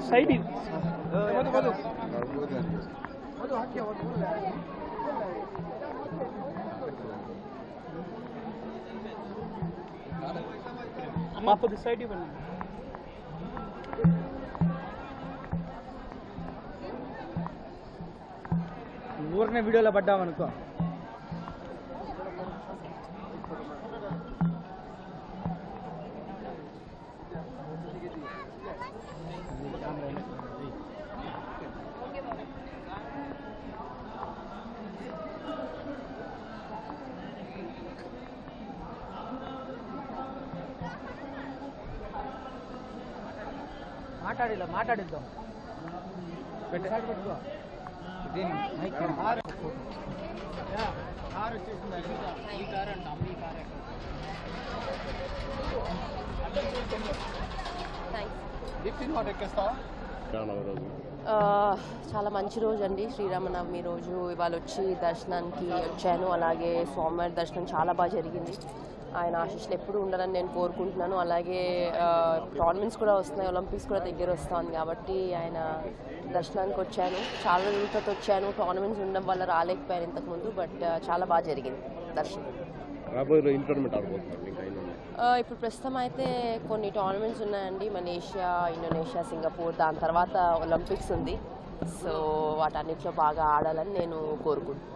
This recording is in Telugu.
సైడ్ అమ్మా కొద్ది సైడ్ ఇవ్వండి. ఊరినే వీడియోలో పడ్డామనుకో. మాట్లాడిద్దాం. పెట్టుకో. చాలా మంచి రోజు అండి, శ్రీరామనవమి రోజు. ఇవాళ వచ్చి దర్శనానికి వచ్చాను. అలాగే స్వామివారి దర్శనం చాలా బాగా జరిగింది. ఆయన ఆశీస్సులు ఎప్పుడు ఉండాలని నేను కోరుకుంటున్నాను. అలాగే టోర్నమెంట్స్ కూడా వస్తున్నాయి, ఒలింపిక్స్ కూడా దగ్గర వస్తుంది కాబట్టి ఆయన దర్శనానికి వచ్చాను. చాలా రోజులతో వచ్చాను. టోర్నమెంట్స్ ఉండడం వల్ల రాలేకపోయాను ఇంతకుముందు, బట్ చాలా బాగా జరిగింది దర్శనం. ఇప్పుడు ప్రస్తుతం అయితే కొన్ని టోర్నమెంట్స్ ఉన్నాయండి, మలేషియా, ఇండోనేషియా, సింగపూర్. దాని తర్వాత ఒలింపిక్స్ ఉంది. సో వాటన్నిటిలో బాగా ఆడాలని నేను కోరుకుంటున్నాను.